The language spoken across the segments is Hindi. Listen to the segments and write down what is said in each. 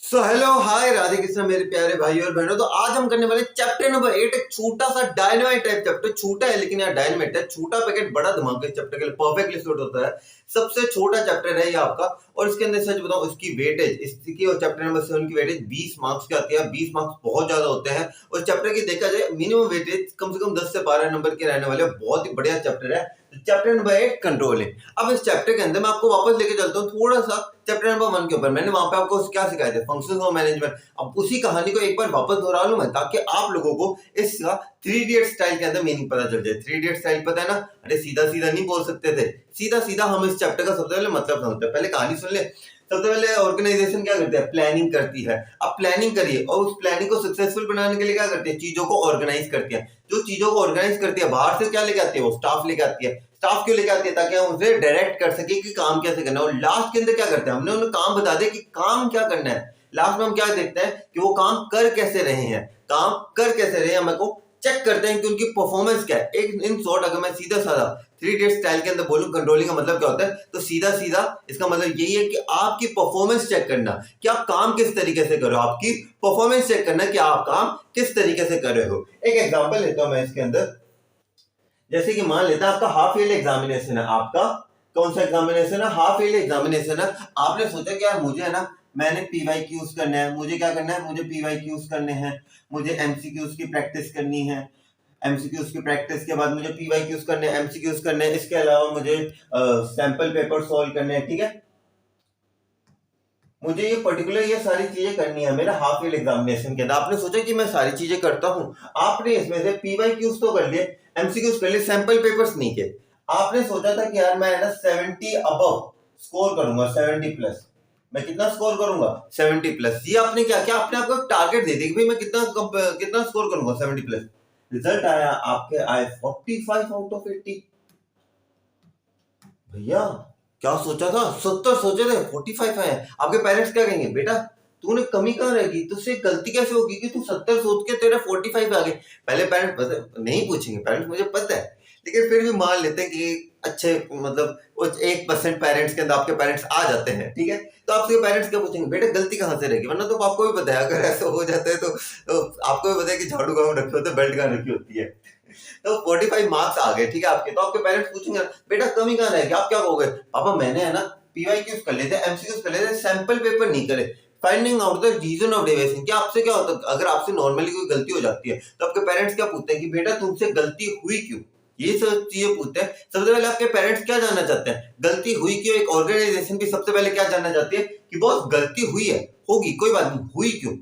हेलो हाय राधे कृष्ण मेरे प्यारे भाई और बहनों। तो आज हम करने वाले चैप्टर नंबर 8, एक छोटा सा डायनामाइट टाइप चैप्टर। छोटा है लेकिन यार डायनामाइट है, छोटा पैकेट बड़ा धमाका इस चैप्टर के लिए परफेक्टली सूट होता है। सबसे छोटा चैप्टर है ये आपका, और इसके अंदर सच बताऊं इसकी वेटेज, इसकी और चैप्टर नंबर 7 की वेटेज 20 मार्क्स की आती है। 20 मार्क्स बहुत ज्यादा होते हैं, और चैप्टर की देखा जाए मिनिमम वेटेज कम से कम 10 से 12 नंबर के रहने वाले बहुत ही बढ़िया चैप्टर है। Chapter number 8 controlling. अब इस चैप्टर के अंदर मैं आपको वापस लेके चलता हूँ थोड़ा सा चैप्टर नंबर 1 के ऊपर। मैंने वहां पे आपको क्या सिखाया था, फंक्शंस ऑफ मैनेजमेंट। अब उसी कहानी को एक बार वापस दोहरा लूं मैं, ताकि आप लोगों को इसका 3 इडियट स्टाइल के अंदर मीनिंग पता चल जाए। 3 इडियट स्टाइल पता है ना? अरे सीधा सीधा नहीं बोल सकते थे, सीधा सीधा हम इस चैप्टर का सबसे पहले मतलब समझते हैं। पहले कहानी सुन ले। सबसे पहले ऑर्गेनाइजेशन क्या करती है? प्लानिंग करती है। अब प्लानिंग करिए, और उस प्लानिंग को सक्सेसफुल बनाने के लिए क्या करती है? चीजों को ऑर्गेनाइज करती है। जो चीजों को ऑर्गेनाइज करती है बाहर से क्या लेके आती है? वो स्टाफ लेके आती है। स्टाफ क्यों लेके आती है? ताकि हम उसे डायरेक्ट कर सके कि काम कैसे करना है। और लास्ट के अंदर क्या करते हैं? हमने उन्हें काम बता दिया कि काम क्या करना है। लास्ट में हम क्या देखते हैं कि वो काम कर कैसे रहे हैं, काम कर कैसे रहे हैं, हमें को चेक करते हैं कि उनकी परफॉर्मेंस क्या है। एक इन शॉर्ट अगर मैं सीधा साधा 3 इडियट स्टाइल के अंदर बोलूं कंट्रोलिंग का मतलब क्या होता है, तो सीधा सीधा इसका मतलब यही है कि आपकी परफॉर्मेंस चेक करना कि आप काम किस तरीके से कर रहे हो। आपकी परफॉर्मेंस चेक करना कि आप काम किस तरीके से कर रहे हो। एक एग्जांपल लेता हूं मैं इसके अंदर। जैसे कि मान लेता है आपका हाफ ईयरली एग्जामिनेशन है। आपका कौन सा एग्जामिनेशन है? हाफ ईयरली एग्जामिनेशन है। आपने सोचा कि यार मुझे है ना, मैंने पीवाईक्यूज करना है। मुझे क्या करना है? मुझे पीवाईक्यूज करने हैं। मुझे एमसीक्यूज की प्रैक्टिस करनी है। एमसीक्यूज की प्रैक्टिस के बाद मुझे पीवाईक्यूज करने हैं, एमसीक्यूज करने हैं। इसके अलावा मुझे सैंपल पेपर सॉल्व करने हैं। ठीक है, मुझे ये पर्टिकुलर ये सारी चीजें करनी है मेरा हाफ ईयर एग्जामिनेशन के अंदर। आपने सोचा कि मैं सारी चीजें करता हूं। आपने इसमें से पीवाईक्यूज तो कर लिए, एमसीक्यूज कर लिए, सैंपल पेपर्स नहीं किए। आपने सोचा था कि यार मैं ना 70 अबव स्कोर करूंगा, 70 प्लस। मैं कितना स्कोर करूंगा? 70 प्लस। ये आपने क्या किया? आपने आपको टारगेट दे दिया कि भाई मैं कितना स्कोर करूंगा, 70 प्लस। रिजल्ट आया, आपके आए 45 आउट ऑफ 80। भैया क्या सोचा था? 70 सोचे थे, 45 आए। आपके पेरेंट्स क्या कहेंगे? बेटा तूने कमी कहाँ रहेगी, तुझसे गलती कैसे होगी कि तू 70 सोच के तेरे 45 आ गए। पहले पेरेंट्स नहीं पूछेंगे, पेरेंट्स मुझे पता है, लेकिन फिर भी मान लेते हैं कि अच्छे मतलब 1% पेरेंट्स के अंदर आपके पेरेंट्स आ जाते हैं। ठीक है, तो आपके पेरेंट्स क्या पूछेंगे? बेटा गलती कहाँ से रहेगी? वरना तो आपको भी पता है, अगर ऐसा हो जाता है तो आपको भी पता है कि झाड़ू कहाँ रखी होती है, बेल्ट कहाँ रखी होती है। तो 45 मार्क्स आ गए। ठीक है आपके, तो आपके पेरेंट्स पूछेंगे बेटा कमी कहाँ रहेगी? आप क्या कहोगे? पापा मैंने है ना पीवाईक्यूज कर लेते, एमसीक्यूज कर लेते, सैंपल पेपर नहीं करे। Finding out the reason of deviation. क्या आपसे क्या होता है अगर आपसे नॉर्मली कोई गलती हो जाती है, तो आपके पेरेंट्स क्या पूछते हैं कि बेटा तुमसे गलती हुई क्यों? ये सब चीजें पूछते हैं। सबसे पहले आपके पेरेंट्स क्या जानना चाहते हैं? गलती हुई क्यों। एक ऑर्गेनाइजेशन भी सबसे पहले क्या जानना चाहती है कि बहुत गलती हुई है, होगी कोई बात नहीं, हुई क्यों,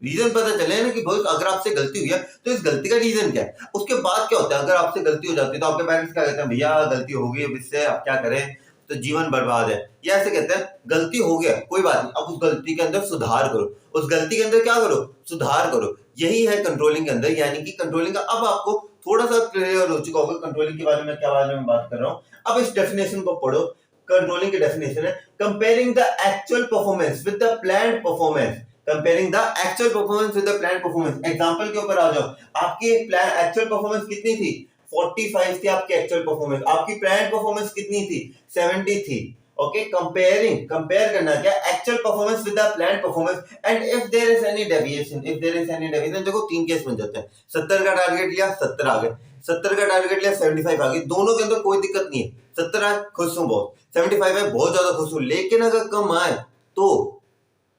रीजन पता चले ना कि बहुत अगर आपसे गलती हुई है तो इस गलती का रीजन क्या है। उसके बाद क्या होता है, अगर आपसे गलती हो जाती है तो आपके पेरेंट्स क्या कहते हैं? भैया गलती हो गई, अब इससे आप क्या करें, तो जीवन बर्बाद है। ये ऐसे कहते हैं गलती हो गया कोई बात नहीं, अब उस गलती के अंदर सुधार करो। उस गलती के अंदर क्या करो? सुधार करो। यही है कंट्रोलिंग के अंदर, यानी कि कंट्रोलिंग का अब आपको थोड़ा सा क्लियर हो चुका होगा कंट्रोलिंग के बारे में, क्या बारे में बात कर रहा हूँ। अब इस डेफिनेशन को पढ़ो। कंट्रोलिंग की डेफिनेशन है comparing the actual performance with the planned performance. Comparing the actual performance with the planned performance. Example के ऊपर आ जाओ। आपकी प्लान एक्चुअल परफॉर्मेंस कितनी थी? 45 थी आपकी एक्चुअल परफॉर्मेंस। आपकी प्लान्ड परफॉर्मेंस कितनी थी? 70 थी। ओके, कंपेयरिंग, कंपेयर करना क्या? Actual performance with the planned performance. And if there is any deviation, if there is any deviation, देखो तीन केस बन जाते हैं। 70 का टारगेट लिया, 70 आ गए। 70 का टारगेट लिया, 75 आ गई। दोनों के अंदर कोई दिक्कत नहीं है। 70 आए, खुश हूं बहुत। 75 है, बहुत ज्यादा खुश हूं। लेकिन अगर कम आए तो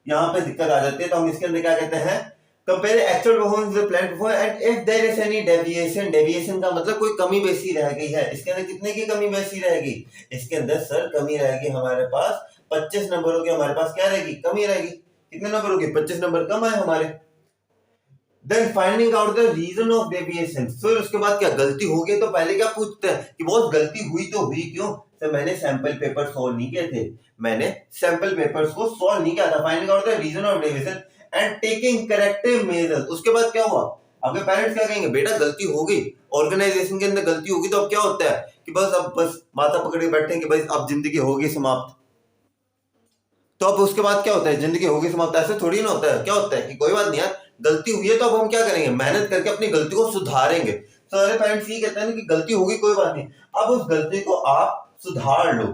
यहां पे दिक्कत आ जाती है। तो हम इसके अंदर क्या कहते हैं? Compare actual performance with planned performance and if there is any deviation. Deviation का मतलब कोई कमी बेसी रह गई है। इसके अंदर कितने की कमी बेसी रहेगी? इसके अंदर सर कमी रहेगी हमारे पास 25 नंबरों की। हमारे पास क्या रहेगी? कमी रहेगी। कितने नंबरों की? 25 नंबर कम आए हमारे। Then finding out the reason of deviation. फिर उसके बाद क्या, गलती हो गई तो पहले क्या पूछते हैं कि बहुत गलती हुई तो हुई क्यों? सर मैंने सैंपल पेपर सॉल्व नहीं किए थे, मैंने सैंपल पेपर्स को सॉल्व नहीं किया था। Finding out the reason of deviation and taking corrective measures. उसके बाद क्या हुआ? आपके पेरेंट्स क्या कहेंगे? बेटा गलती हो गई, ऑर्गेनाइजेशन के अंदर गलती होगी, तो अब क्या होता है कि बस अब बस माथा पकड़ के बैठे कि भाई अब जिंदगी होगी समाप्त। तो अब उसके बाद क्या होता है? जिंदगी होगी समाप्त, ऐसे थोड़ी ना होता है। क्या होता है कि कोई बात नहीं यार, गलती हुई है तो अब हम क्या करेंगे? मेहनत करके अपनी गलती को सुधारेंगे। सारे पेरेंट्स ये कहते हैं कि गलती होगी कोई बात नहीं, अब उस गलती को आप सुधार लो।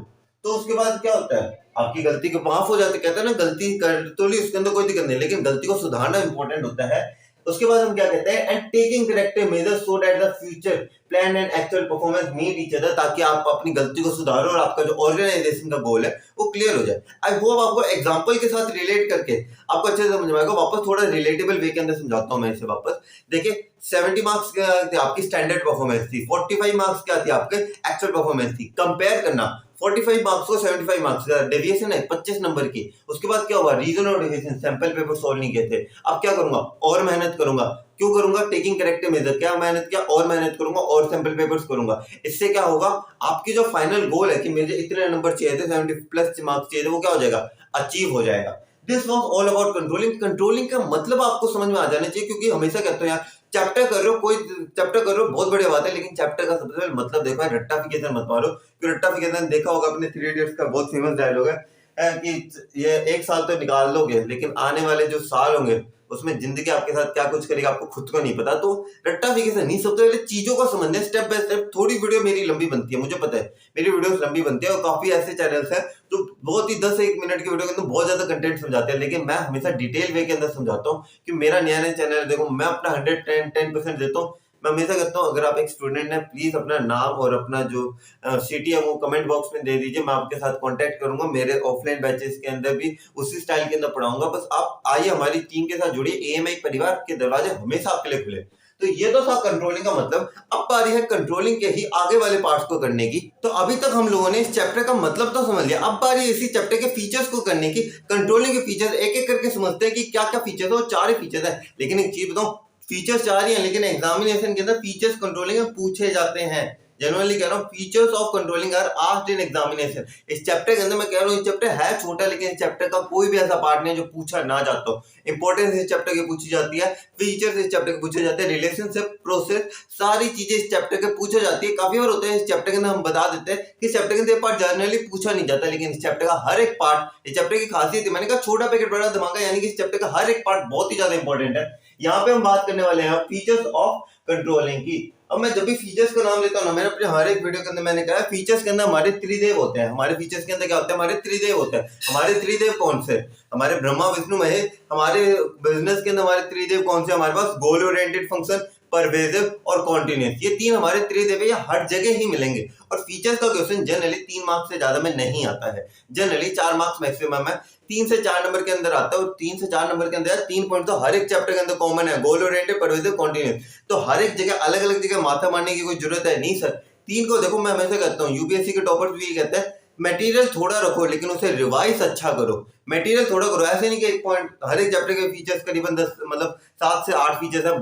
तो उसके बाद क्या होता है? आपकी गलती को माफ हो जाती, कहते हैं ना गलती कर तो ली उसके अंदर कोई दिक्कत नहीं, लेकिन गलती को सुधारना इंपॉर्टेंट होता है। उसके बाद हम क्या कहते हैं, and taking corrective measures so that the future plan and actual performance meet each other, ताकि आप अपनी गलती को सुधारो और आपका जो ऑर्गेनाइजेशन का गोल है वो क्लियर हो जाए। आई होप आपको एग्जांपल के साथ रिलेट करके आपको अच्छे से समझ में आएगा। वापस थोड़ा रिलेटेबल वे के अंदर समझाता हूं मैं इसे वापस। देखिए 70 मार्क्स क्या आपकी स्टैंडर्ड परफॉर्मेंस थी, 45 मार्क्स क्या थी आपके एक्चुअल परफॉर्मेंस थी। कंपेयर करना 45 मार्क्स को 75 मार्क्स का डेविएशन है 25 नंबर की। उसके बाद क्या हुआ, रीजन और डेविएशन, सैंपल पेपर सॉल्व नहीं किए थे। अब क्या करूंगा, और मेहनत करूंगा। क्यों करूंगा, टेकिंग करेक्टिव मेजर, क्या मेहनत किया, और मेहनत करूंगा और सैंपल पेपर्स करूंगा। इससे क्या होगा, आपकी जो फाइनल गोल है कि मुझे इतने नंबर चाहिए थे, 70 प्लस मार्क्स चाहिए थे, वो क्या हो जाएगा, अचीव हो जाएगा। This was all about controlling. Controlling का मतलब आपको समझ में आ जाना चाहिए, क्योंकि हमेशा कहते हो यार चैप्टर कर रहे हो, कोई चैप्टर कर रहे हो बहुत बढ़िया बात है, लेकिन चैप्टर का सबसे पहले मतलब देखो है, रट्टाफिकेशन मत मारो। क्योंकि रट्टाफिकेशन देखा होगा अपने 3 इडियट्स का बहुत फेमस डायलॉग है कि ये 1 साल तो निकाल लोगे, लेकिन आने वाले जो साल होंगे उसमें जिंदगी आपके साथ क्या कुछ करेगा आपको खुद को नहीं पता। तो रट्टाफिकेशन नहीं, सबसे पहले चीजों को समझने स्टेप बाय स्टेप। थोड़ी वीडियो मेरी लंबी बनती है, मुझे पता है मेरी वीडियोस लंबी बनती है, और काफी ऐसे चैनल्स हैं जो बहुत ही 10-1 मिनट की वीडियो के अंदर बहुत ज्यादा कंटेंट समझाते हैं, लेकिन मैं हमेशा डिटेल वे के अंदर समझाता हूँ। कि मेरा नया चैनल है, देखो मैं अपना 110% देता हूँ। मैं हमेशा कहता हूँ अगर आप एक स्टूडेंट हैं, प्लीज अपना नाम और अपना जो सिटी है वो कमेंट बॉक्स में दे दीजिए, मैं आपके साथ कांटेक्ट करूंगा। मेरे ऑफलाइन बैचेस के अंदर भी उसी स्टाइल के अंदर पढ़ाऊंगा। बस आप आइए हमारी टीम के साथ जुड़िए, एएमआई परिवार के दरवाजे हमेशा आपके लिए खुले। तो ये तो था कंट्रोलिंग का मतलब। अब बारी है कंट्रोलिंग के ही आगे वाले पार्ट्स को करने की। तो अभी तक हम लोगों ने इस चैप्टर का मतलब तो समझ लिया, अब बारी इसी चैप्टर के फीचर्स को करने की। कंट्रोलिंग के फीचर्स एक एक करके समझते हैं कि क्या क्या फीचर्स है। वो 4 ही फीचर्स है, लेकिन एक चीज बताऊं, फीचर्स 4 ही हैं, लेकिन एग्जामिनेशन के अंदर फीचर्स कंट्रोलिंग में पूछे जाते हैं। जनरली कह रहा हूँ, features of controlling are asked in examination. इस चैप्टर के अंदर मैं कह रहा हूँ, इस चैप्टर है छोटा, लेकिन इस चैप्टर का कोई भी ऐसा पार्ट नहीं है जो पूछा ना जाता हो। इंपॉर्टेंस इस चैप्टर की पूछी जाती है, फीचर्स इस चैप्टर के पूछे जाते हैं, रिलेशनशिप, प्रोसेस, सारी चीजें इस चैप्टर के पूछे जाती है। काफी बार होता है इस चैप्टर के अंदर हम बता देते हैं कि चैप्टर के अंदर पार्ट जनरली पूछा नहीं जाता, लेकिन इस चैप्टर का हर एक पार्ट, इस चैप्टर की खासियत है, मैंने कहा छोटा पैकेट बड़ा धमाका, यानी कि इस चैप्टर का हर एक पार्ट बहुत ही ज्यादा इंपॉर्टेंट है। यहाँ पे हम बात करने वाले हैं फीचर्स ऑफ कंट्रोलिंग की। अब मैं जब भी फीचर्स का नाम लेता हूँ ना, मैंने अपने हर एक वीडियो के अंदर मैंने कहा फीचर्स के अंदर हमारे त्रिदेव होते हैं। हमारे फीचर्स के अंदर क्या होता है, हमारे त्रिदेव होते हैं। हमारे त्रिदेव कौन से, हमारे ब्रह्मा विष्णु महेश। हमारे बिजनेस के अंदर हमारे त्रिदेव कौन से, हमारे पास गोल ओरिएंटेड फंक्शन, परवेजिव और कॉन्टिन्यूस। ये 3 हमारे त्रिदेव है, ये हर जगह ही मिलेंगे। और फीचर्स का क्वेश्चन जनरली 3 मार्क्स से ज्यादा में नहीं आता है, जनरली 4 मार्क्स मैक्सिमम है। 3 से 4 नंबर के अंदर आता है, और 3 से 4 नंबर के अंदर 3 पॉइंट तो हर एक चैप्टर के अंदर कॉमन है, गोल ओरिएंटेड, परवेजिव, कॉन्टिन्यूस। तो हर एक जगह अलग अलग जगह माथा मारने की कोई जरूरत है नहीं सर। 3 को देखो, मैं हमेशा कहता हूँ, यूपीएससी के टॉपर्स भी ये कहते हैं मटेरियल थोड़ा रखो, लेकिन उसे रिवाइज अच्छा करो। मटेरियल थोड़ा करो, ऐसे नहीं कि एक पॉइंट हर एक चैप्टर के फीचर्स करीबन 10 मतलब 7 से 8 फीचर्स है।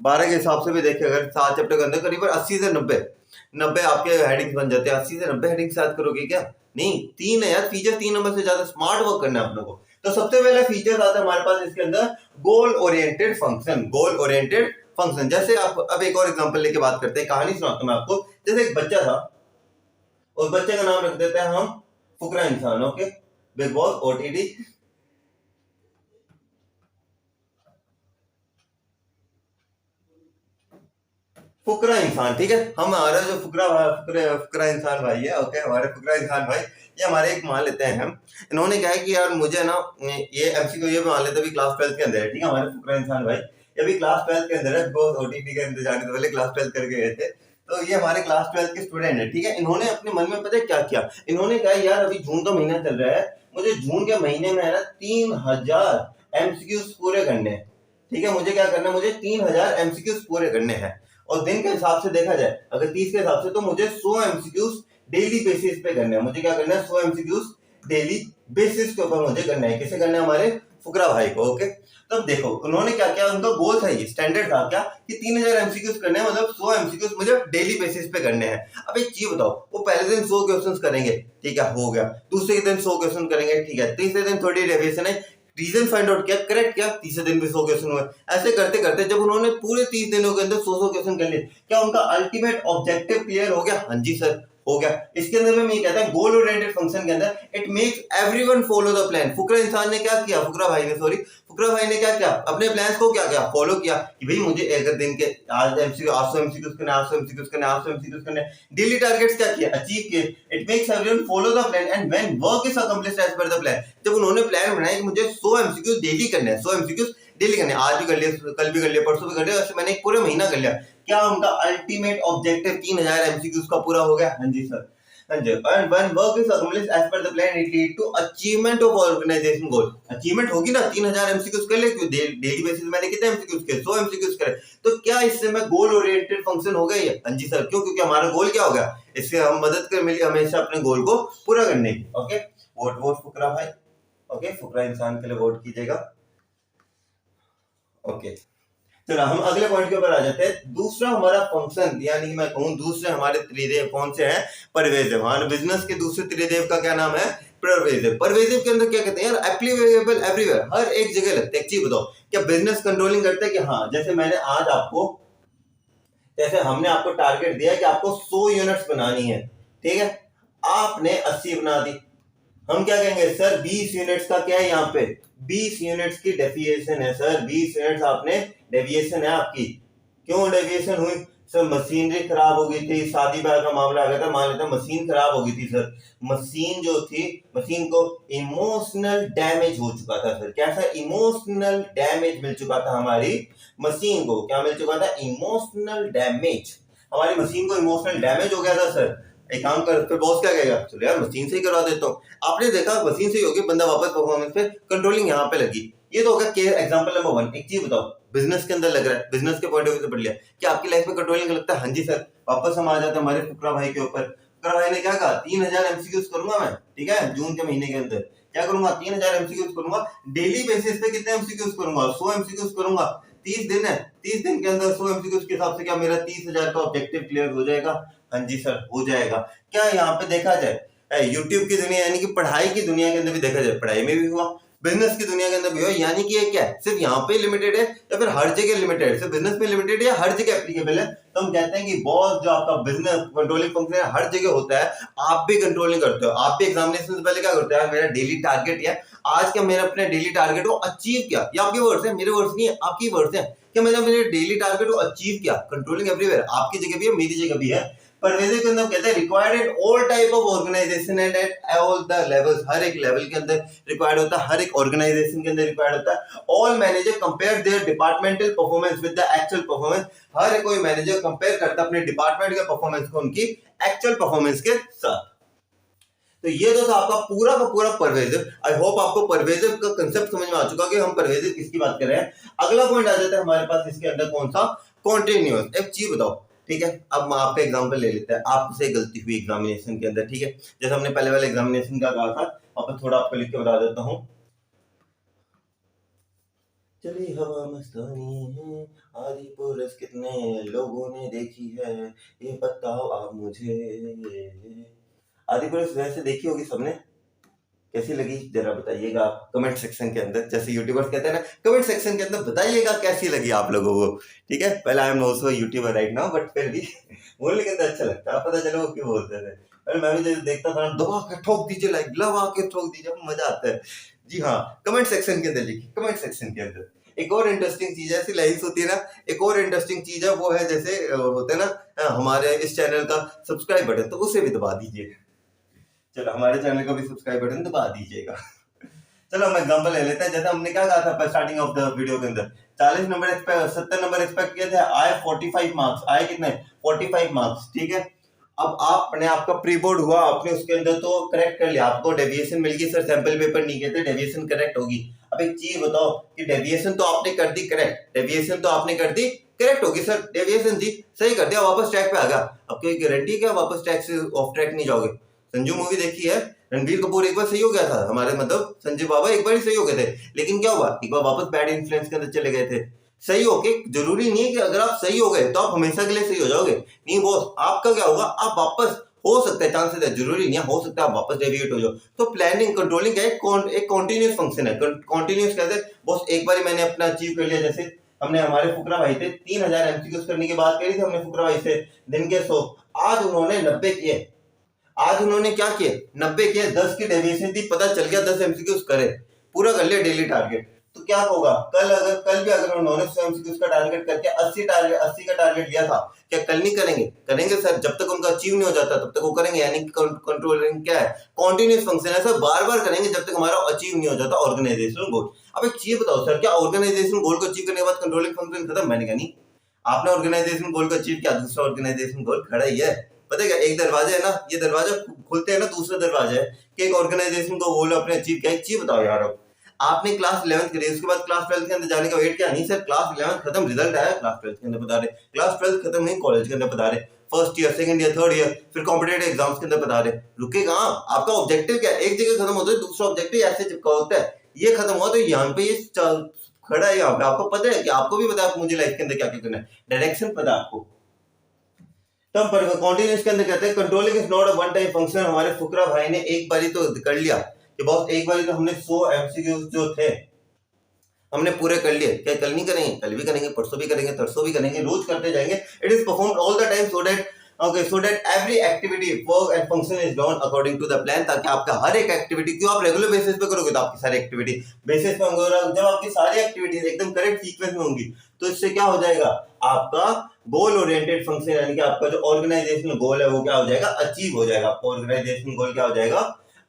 12 के हिसाब से भी देखें, अगर 7 चैप्टर के अंदर करीबन 80 से 90 आपके हेडिंग्स बन जाते हैं। 80 से 90 हेडिंग्स याद करोगे क्या, नहीं। 3 है यार फीचर, 3 नंबर से ज्यादा स्मार्ट वर्क करना है आप लोगों को। तो सबसे पहले फीचर्स आता है हमारे पास इसके अंदर goal oriented function. Goal oriented function, जैसे आप अब एक और एग्जांपल लेके बात करते हैं, कहानी सुनाता हूं मैं आपको। जैसे एक बच्चा था, उस बच्चे का नाम रख देते हैं हम Fukra Insaan. Okay, big boss OTT. Fukra Insaan, ठीक है। हमारा जो फुकरा इंसान भाई है, ओके, हमारे फुकरा इंसान भाई, ये हमारे एक मान लेते हैं हम। इन्होंने कहा है कि यार मुझे ना ये एमसीक्यू ये मान लेते, अभी क्लास 12 के अंदर है, ठीक है। हमारे फुकरा इंसान भाई ये भी क्लास 12 के अंदर है, वो ओटीटी के अंदर जाने से पहले क्लास 12 करके गए थे। तो ये हमारे क्लास 12 के स्टूडेंट है, ठीक है। इन्होंने अपने मन में पता है क्या किया, इन्होंने कहा यार अभी जून का महीना चल रहा है, मुझे जून के महीने में है ना 3000 एमसीक्यूज पूरे करने हैं, ठीक है। मुझे क्या करना है, मुझे 3000 एमसीक्यूज पूरे करने हैं। और दिन के हिसाब से देखा जाए, अगर 30 के हिसाब से, तो मुझे 100 एमसीक्यूज डेली बेसिस पे करना है। मुझे क्या करना है, 100 एमसीक्यूज डेली बेसिस के ऊपर मुझे करना है। किसे करना है, हमारे फुकरा भाई को, ओके। तब देखो उन्होंने क्या किया, उनका गोल था, ये स्टैंडर्ड था क्या कि 3000 एमसीक्यूज करने हैं, मतलब 100 एमसीक्यूज मुझे डेली बेसिस पे करने हैं। अब एक चीज बताओ, वो पहले दिन 100 क्वेश्चंस करेंगे, ठीक है, हो गया। दूसरे दिन 100 क्वेश्चन करेंगे, ठीक है। तीसरे दिन थोड़ी डेविएशन है, रीजन फाइंड आउट किया, करेक्ट किया, तीसरे दिन भी 100 क्वेश्चन हुए। ऐसे करते करते जब उन्होंने पूरे 30 दिनों के अंदर 100 क्वेश्चन कर लिए, क्या उनका अल्टीमेट ऑब्जेक्टिव क्लियर हो गया? हाँ जी सर, हो गया। इसके अंदर में ये कहता है गोल ओरिएंटेड फंक्शन के अंदर it makes everyone follow the plan. Fukra Insaan ने क्या किया, फुकरा भाई ने क्या किया, अपने प्लान्स को क्या किया, फॉलो किया कि भाई मुझे एक दिन के आज एमसीक्यू 800 एमसीक्यूज करने, 800 एमसीक्यूज करने, 800 एमसीक्यूज करने, डेली टारगेट्स क्या किए, अचीव किए। It makes everyone follow the plan and when work is accomplished as per the plan, जब उन्होंने प्लान बनाया कि मुझे 100 एमसीक्यूज डेली करने हैं, 100 एमसीक्यूज डेली करने, आज भी कर लिया, कल भी कर लिया, परसों भी कर लिया, ऐसे मैंने एक पूरा महीना कर लिया। क्या उनका अल्टीमेट ऑब्जेक्टिव 3000 एमसीक्यूज का पूरा हो गया? हाँ जी sir. And when work is accomplished as per the plan, it lead to achievement of organization goal. Achievement होगी ना, 3000 एमसीक्यूज कर ले, क्यों डेली बेसिस मैंने कितने एमसीक्यूज करे, 100 एमसीक्यूज करे, तो क्या इससे मैं गोल ओरिएंटेड फंक्शन हो गया ये? हाँ जी सर। क्यों? क्योंकि हमारा गोल क्या हो गया, इससे हम मदद कर मिली हमेशा अपने गोल को पूरा करने की। ओके, वोट फुकरा भाई। ओके, फुकरा इंसान के लिए वोट कीजिएगा। ओके, चलो हम अगले पॉइंट के ऊपर आ जाते हैं। दूसरा हमारा फंक्शन, यानी कि मैं कहूं दूसरे हमारे त्रिदेव कौन से हैं? परवेजिव। हमारे बिजनेस के दूसरे त्रिदेव का क्या नाम है? परवेजिव। परवेजिव के अंदर क्या कहते हैं यार? एप्लीकेबल एवरीवेयर, हर एक जगह लगते हैं। एक चीज बताओ, क्या बिजनेस कंट्रोलिंग करते हैं कि हाँ, जैसे मैंने आज आपको, जैसे हमने आपको टारगेट दिया कि आपको 100 यूनिट्स बनानी है, ठीक है, आपने 80 बना दी, हम क्या कहेंगे सर 20 यूनिट्स का क्या है यहाँ पे, 20 यूनिट्स की डेविएशन है सर, 20 यूनिट्स आपने डेविएशन है आपकी। क्यों डेविएशन हुई सर? मशीनरी खराब हो गई थी, शादी ब्याह का मामला आ गया था, मान लेते हैं मशीन खराब हो गई थी सर, मशीन जो थी, मशीन को इमोशनल डैमेज हो चुका था सर। कैसा? इमोशनल डैमेज मिल चुका था हमारी मशीन को। क्या मिल चुका था? Emotional damage. हमारी मशीन को इमोशनल डैमेज हो गया था सर। एक काम कर, फिर बॉस क्या कहेगा, चलो यार मशीन से ही करवा देता हूँ। आपने देखा मशीन से ही होगी, बंदा वापस परफॉर्मेंस पे, कंट्रोलिंग यहाँ पे लगी। ये तो हो गया केस एग्जांपल नंबर 1। एक चीज बताओ, बिजनेस के अंदर लग रहा है, बिजनेस के पॉइंट ऑफ व्यू से पढ़ लिया, क्या आपकी लाइफ में कंट्रोलिंग लगता है? हाँ जी सर। वापस हम आ जाते हैं हमारे फुकरा भाई के ऊपर। फुकरा भाई ने क्या कहा, 3000 एमसीक्यूज करूंगा मैं, ठीक है, जून के महीने के अंदर क्या करूंगा, 3000 एमसीक्यूज करूंगा। डेली बेसिस पे कितने एमसीक्यूज करूंगा? 100 एमसीक्यूज करूंगा। 30 दिन है, 30 दिन के अंदर 100 एमसीक्यूज के हिसाब से क्या मेरा 30,000 का ऑब्जेक्टिव क्लियर हो जाएगा? हाँ जी सर, हो जाएगा। क्या यहाँ पे देखा जाए यूट्यूब की दुनिया, यानी कि पढ़ाई की दुनिया के अंदर भी देखा जाए, पढ़ाई में भी हुआ, बिजनेस की दुनिया के अंदर भी हुआ, यानी कि ये क्या है, सिर्फ यहाँ पे लिमिटेड है या फिर हर जगह लिमिटेड है? सिर्फ बिजनेस में लिमिटेड है या हर जगह एप्लीकेबल है? तो हम कहते हैं कि बॉस जो आपका बिजनेस कंट्रोलिंग फंक्शन है हर जगह होता है। आप भी कंट्रोलिंग करते हो, आप भी एग्जामिनेशन से पहले क्या करते हो, मेरा डेली टारगेट है आज का, मैंने अपने डेली टारगेट को अचीव किया। ये आपके वर्ड्स है, मेरे वर्ड्स नहीं है, आपकी वर्ड्स है। क्या मैंने मेरे डेली टारगेट को अचीव किया? कंट्रोलिंग एवरीवेयर, आपकी जगह भी है, मेरी जगह भी है। परवेजिव के अंदर कहते हैं required in all type of organisation and at all the levels, हर एक लेवल के अंदर रिक्वायर्ड होता है, हर एक ऑर्गेनाइजेशन के अंदर रिक्वायर्ड होता है। All manager compare their departmental performance with the actual performance, हर एक कोई मैनेजर कंपेयर करता है अपने डिपार्टमेंट के परफॉर्मेंस को उनकी एक्चुअल परफॉर्मेंस के साथ। तो ये तो था आपका पूरा का पूरा परवेजिव। आई होप आपको परवेजिव का कंसेप्ट समझ में आ चुका कि हम परवेजिव किसकी बात कर रहे हैं। अगला पॉइंट आ जाता है हमारे पास इसके अंदर, कौन सा? कॉन्टिन्यूअस। एक चीज बताओ, ठीक है, अब मैं आपका एग्जांपल ले लेते हैं, आपसे गलती हुई एग्जामिनेशन के अंदर, ठीक है, जैसे हमने पहले वाले एग्जामिनेशन का कहा था, अब थोड़ा आपको लिख के बता देता हूँ। चली हवा मस्तानी है, आदि पुरुष कितने लोगों ने देखी है, ये बताओ आप मुझे। आदि पुरुष वैसे देखी होगी सबने, कैसी लगी जरा बताइएगा आप कमेंट सेक्शन के अंदर, जैसे यूट्यूबर्स कहते हैं ना, कमेंट सेक्शन के अंदर बताइएगा कैसी लगी आप लोगों को, ठीक है। पहले I am also YouTuber right now, but फिर भी बोलने के अंदर अच्छा लगता है, पता चलो क्यों बोलते थे। पहले मैं भी जैसे देखता था, दबा के ठोक दीजिए, लाइक लगा के ठोक दीजिए, मजा आता है। जी हाँ, कमेंट सेक्शन के अंदर लिखिए, कमेंट सेक्शन के अंदर। एक और इंटरेस्टिंग चीज है, ऐसी लाइक्स होती है ना, एक और इंटरेस्टिंग चीज है, वो है जैसे होते हैं ना हमारे इस चैनल का सब्सक्राइब बटन, तो उसे भी दबा दीजिए। चलो हमारे चैनल का भी सब्सक्राइब बटन दबा दीजिएगा। चलो हम एग्जांपल ले लेते हैं, जैसे हमने क्या कहा था स्टार्टिंग ऑफ द वीडियो के अंदर, 40 नंबर एक्सपेक्ट, 70 नंबर एक्सपेक्ट किए थे, आए 45 मार्क्स, आए कितने? 45 मार्क्स, ठीक है। अब आपने आपका प्री बोर्ड हुआ, आपने उसके अंदर तो करेक्ट कर लिया, आपको डेविएशन मिल गई, सर सैंपल पेपर नहीं कहते, डेविएशन करेक्ट होगी। अब एक चीज बताओ कि डेविएशन तो आपने कर दी करेक्ट, डेविएशन तो आपने कर दी करेक्ट होगी, सर डेविएशन जी सही कर दिया, वापस ट्रैक पे आ गया। अब कोई गारंटी क्या वापस ट्रैक से ऑफ ट्रैक नहीं जाओगे? संजू मूवी देखी है, रणबीर कपूर एक बार सही हो गया था, हमारे मतलब संजय बाबा एक बार ही सही हो गए थे, लेकिन क्या हुआ, एक बार वापस बैड इन्फ्लुएंस के अंदर चले गए थे। सही होके जरूरी नहीं है कि अगर आप सही हो गए तो आप हमेशा के लिए सही हो जाओगे, नहीं बॉस, आपका क्या होगा, आप वापस, हो सकता है चांसेस है, जरूरी नहीं है, हो सकता है आप वापस डेविएट हो जाओ। तो प्लानिंग कंट्रोलिंग क्या है, एक कॉन्टिन्यूस फंक्शन है। कॉन्टिन्यूस कहते हैं बॉस, एक बार मैंने अपना अचीव कर लिया, जैसे हमने हमारे फुकरा भाई थे 3000 एमसीक्यूज करने की बात करी थी हमने फुकरा भाई से, दिन के 100, आज उन्होंने 90 किए, आज उन्होंने क्या किया, 90 किया, 10 की डेविएशन थी, पता चल गया 10 एमसीक्यूज करे, पूरा कर लिया डेली टारगेट। तो क्या होगा, कल भी अगर उन्होंने 100 एमसीक्यूज का टारगेट करके 80 का टारगेट लिया था, क्या कल नहीं करेंगे? करेंगे सर, जब तक उनका अचीव नहीं हो जाता तब तक वो करेंगे। यानी कंट्रोलिंग क्या है, कॉन्टिन्यूस फंक्शन है सर, बार बार करेंगे जब तक हमारा अचीव नहीं हो जाता ऑर्गेनाइजेशनल गोल। अब एक चीज बताओ सर, क्या ऑर्गेनाइजेशनल गोल को अचीव करने के बाद कंट्रोलिंग फंक्शन खत्म? मैंने कहा नहीं, आपने ऑर्गेनाइजेशनल गोल को अचीव किया, दूसरा ऑर्गेनाइजेशनल गोल खड़ा ही है। पता है क्या, एक दरवाजा है ना, ये दरवाजा खुलते हैं ना, दूसरा दरवाजा है कि एक ऑर्गेनाइजेशन को गोल अपने अचीव किया। एक चीज बताओ यार, अब आपने क्लास 11th करी, उसके बाद क्लास 12th के अंदर जाने का वेट किया? नहीं सर, क्लास 11th खत्म, रिजल्ट आया, क्लास 12th के अंदर बता रहे, क्लास 12th खत्म नहीं, कॉलेज के अंदर बता रहे, first year, second year, third year, फिर कॉम्पिटिटिव एग्जाम्स के अंदर बता रहे। रुके कहाँ, आपका ऑब्जेक्टिव क्या है? एक जगह खत्म होता है, दूसरा ऑब्जेक्टिव ऐसे चिपका होता है, ये खत्म हुआ तो यहाँ पे ये खड़ा है, यहाँ पे आपको पता है कि आपको भी पता है मुझे लाइफ के अंदर क्या क्या करना है, डायरेक्शन पता है आपको। तब पर कॉन्टिन्यूस के अंदर कहते हैं controlling is not a one time function. हमारे फुकरा भाई ने एक बारी तो कर लिया कि बॉस, एक बारी तो हमने 100 एमसीक्यूज जो थे हमने पूरे कर लिए, क्या कल नहीं करेंगे? कल भी करेंगे, परसों भी करेंगे, तरसों भी करेंगे, रोज करते जाएंगे। It is performed all the time so that every activity work and function is done according to the plan, ताकि आपका हर एक एक्टिविटी, क्यों आप रेगुलर बेसिस पे करोगे तो आपकी सारी एक्टिविटी बेसिस पे होंगे, और जब आपकी सारी एक्टिविटीज एकदम करेक्ट सीक्वेंस में होंगी तो इससे क्या हो जाएगा, आपका गोल ओरिएंटेड फंक्शन यानी कि आपका जो ऑर्गेनाइजेशनल गोल है वो क्या हो जाएगा, अचीव हो जाएगा। आपका ऑर्गेनाइजेशनल गोल क्या हो जाएगा,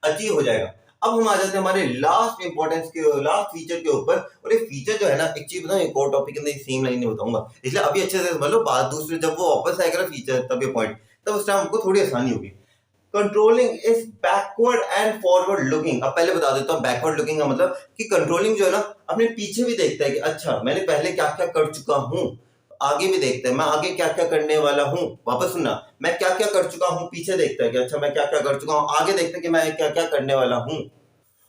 अचीव हो जाएगा। अब हम आ जाते हैं हमारे लास्ट इंपॉर्टेंस के, लास्ट फीचर के ऊपर। और ये फीचर जो है ना, एक चीज बताऊं, एक और टॉपिक के अंदर सेम लाइन नहीं बताऊंगा, इसलिए अभी अच्छे से समझ लो, बात दूसरे जब वो वापस आएगा फीचर, तब ये पॉइंट, तब उस टाइम हमको थोड़ी आसानी होगी। Controlling is backward and forward looking. अब पहले बता देता हूँ, बैकवर्ड लुकिंग का मतलब कि कंट्रोलिंग जो है ना, अपने पीछे भी देखता है कि अच्छा मैंने पहले क्या क्या कर चुका हूँ, आगे भी देखता है मैं आगे क्या क्या करने वाला हूँ। वापस सुनना, मैं क्या क्या कर चुका हूँ, पीछे देखता है कि अच्छा मैं क्या क्या कर चुका हूँ, आगे देखता है कि मैं क्या क्या करने वाला हूँ।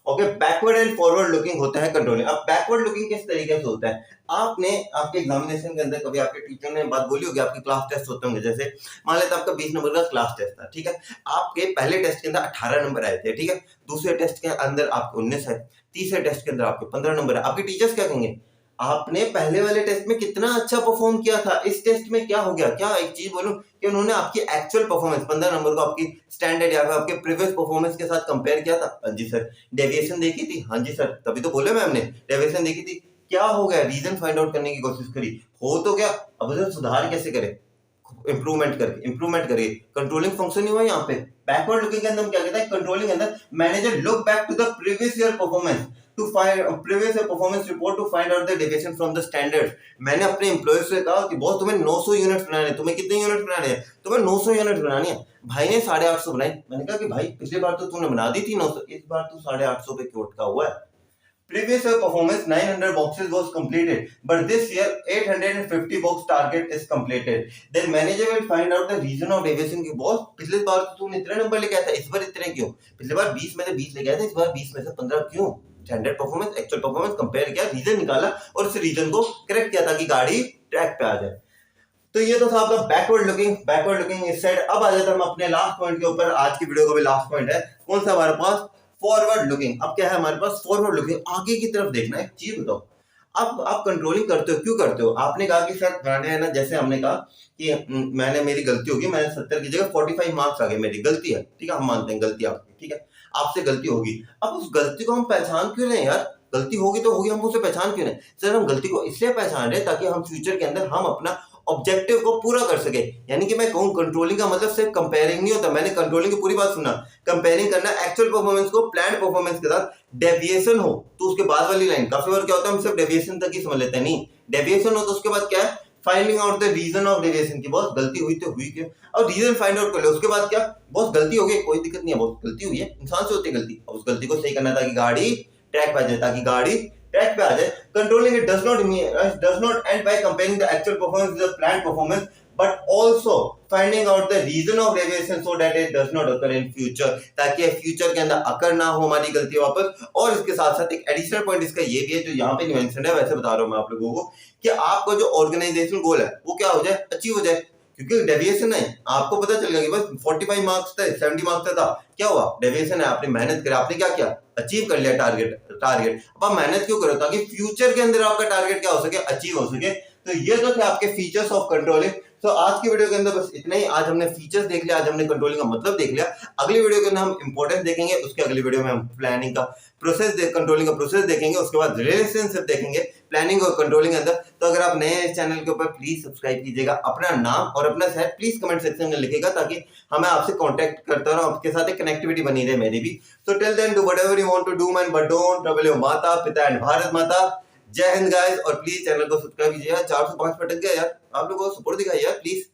Okay, backward and forward looking होता है कंट्रोलिंग। अब बैकवर्ड लुकिंग किस तरीके से होता है, आपने आपके एग्जामिनेशन के अंदर कभी आपके टीचर ने बात बोली होगी, आपके क्लास टेस्ट होते होंगे, जैसे मान लेते आपका 20 नंबर का क्लास टेस्ट था, ठीक है, आपके पहले टेस्ट के अंदर 18 नंबर आए थे, ठीक है, दूसरे टेस्ट के अंदर आपके 19 है, तीसरे टेस्ट के अंदर आपके 15 नंबर है। आपके टीचर्स क्या कहेंगे, आपने पहले वाले टेस्ट में कितना अच्छा परफॉर्म किया था, इस टेस्ट में क्या हो गया? क्या एक चीज बोलूं कि उन्होंने आपकी एक्चुअल परफॉर्मेंस 15 नंबर को आपकी स्टैंडर्ड या आपके प्रीवियस परफॉर्मेंस के साथ कंपेयर किया था। हाँ जी सर। डेविएशन देखी थी? हाँ जी सर, तभी तो बोले मैम ने डेविएशन देखी थी। क्या हो गया? रीजन फाइंड आउट करने की कोशिश करी, हो तो क्या, अब उसे सुधार कैसे करें, इंप्रूवमेंट करिए। कंट्रोलिंग फंक्शन ही हुआ यहाँ पे। बैकवर्ड लुकिंग के अंदर क्या कहता है, कंट्रोलिंग के अंदर manager look back to the previous year performance to find previous year performance report to find out the deviation from the standard. मैंने अपने एम्प्लॉयज से कहा कि बॉस तुम्हें 900 यूनिट्स बनाने हैं, तुम्हें कितने यूनिट्स बनाने हैं? तुम्हें 900 यूनिट्स बनानी है। भाई ने 850 बनाई। मैंने कहा कि भाई पिछली बार तो तूने बना दी थी 900, इस बार तू 850 पे क्यों अटका हुआ है? Previous year performance 900 boxes was completed, but this year 850 box target is completed. Then manager will find out the reason of deviation की बॉस पिछले बार तो तूने इतने नंबर लेके आया था, इस बार इतने क्यों? पिछले बार 20 में से 20 लेके आया था, इस बार 20 में से 15 क्यों? Standard performance actual performance compare किया, रीजन निकाला और उस रीजन को करेक्ट किया ताकि गाड़ी ट्रैक पे आ जाए। तो ये तो था आपका बैकवर्ड लुकिंग इस साइड। अब आ जाता है हम अपने लास्ट पॉइंट के ऊपर। आज की वीडियो का भी लास्ट पॉइंट है, कौन सा हमारे पास, फॉरवर्ड लुकिंग। अब क्या है हमारे पास, फॉरवर्ड लुकिंग, आगे की तरफ देखना है। चीज बताओ, अब आप कंट्रोलिंग करते हो, क्यों करते हो? आपने कहा कि सर मैंने है ना, जैसे हमने कहा कि मैंने मेरी गलती होगी, मैंने 70 की जगह 45 मार्क्स आ गए, मेरी गलती है, ठीक है, हम मानते हैं गलती आपकी, ठीक है, आपसे गलती होगी। अब उस गलती को हम पहचान क्यों रहे यार, गलती होगी तो होगी, हम उसे पहचान क्यों रहे? सर हम गलती को इसलिए पहचान रहे ताकि हम फ्यूचर के अंदर हम अपना ऑब्जेक्टिव को पूरा कर सके। यानी कि मैं कहूं कंट्रोलिंग का मतलब सिर्फ कंपेयरिंग नहीं होता। मैंने कंट्रोलिंग की पूरी बात सुना, कंपेयरिंग करना एक्चुअल परफॉर्मेंस को प्लान्ड परफॉर्मेंस के साथ। डेविएशन हो तो उसके बाद वाली लाइन, काफी बार क्या होता है हम सिर्फ डेविएशन तक ही समझ लेते हैं, नहीं, डेविएशन हो तो उसके बाद क्या है, finding out the reason of deviation की। बहुत गलती हुई तो हुई क्यों, और रीजन फाइंड आउट कर ले। उसके बाद क्या, बहुत गलती हो गई, कोई दिक्कत नहीं है, बहुत गलती हुई है, इंसान से होती है गलती, और उस गलती को सही करना ताकि गाड़ी ट्रैक पे आ जाए, ताकि गाड़ी ट्रैक पे आ जाए। Controlling it does not end by comparing the actual performance with the planned performance, but also finding out the reason of deviation so that it does not occur in future, ताकि फ्यूचर के अंदर अकर ना हो हमारी गलती वापस। और इसके साथ साथ एक एडिशनल पॉइंट इसका ये भी है, जो यहाँ पे नहीं मेंशन है, वैसे बता रहा हूँ मैं आप लोगों को, कि आपका जो ऑर्गेनाइजेशन गोल है वो क्या हो जाए, अचीव हो जाए। क्योंकि डेविएशन है, आपको पता चल गया कि बस 45 मार्क्स थे, 70 मार्क्स था, क्या हुआ, डेविएशन है, आपने मेहनत करी, आपने क्या किया, अचीव कर लिया टारगेट। अब आप मेहनत क्यों करो, ताकि फ्यूचर के अंदर आपका टारगेट क्या हो सके, अचीव हो सके। तो ये तो थे आपके फीचर्स ऑफ कंट्रोलिंग। तो आज की वीडियो के अंदर बस इतना ही। आज हमने फीचर्स देख लिया, आज हमने कंट्रोलिंग का मतलब देख लिया। अगली वीडियो के अंदर हम इंपॉर्टेंस देखेंगे, उसके अगली वीडियो में हम प्लानिंग का प्रोसेस, कंट्रोलिंग का प्रोसेस देखेंगे, उसके बाद रिलेशनशिप देखेंगे प्लानिंग और कंट्रोलिंग के अंदर। तो अगर आप नए हैं इस चैनल के ऊपर, प्लीज सब्सक्राइब कीजिएगा, अपना नाम और अपना शहर प्लीज कमेंट सेक्शन में लिखिएगा, ताकि हमें आपसे कांटेक्ट करता रहूं, आपके साथ एक कनेक्टिविटी बनी रहे मेरी भी। So till then, do whatever you want to do, man, but don't trouble your माता पिता एंड भारत माता। जय हिंद गाइस, और प्लीज चैनल को सब्सक्राइब कीजिएगा। 405 पे अटक गया यार, आप लोगों को सपोर्ट दिखाइए यार प्लीज।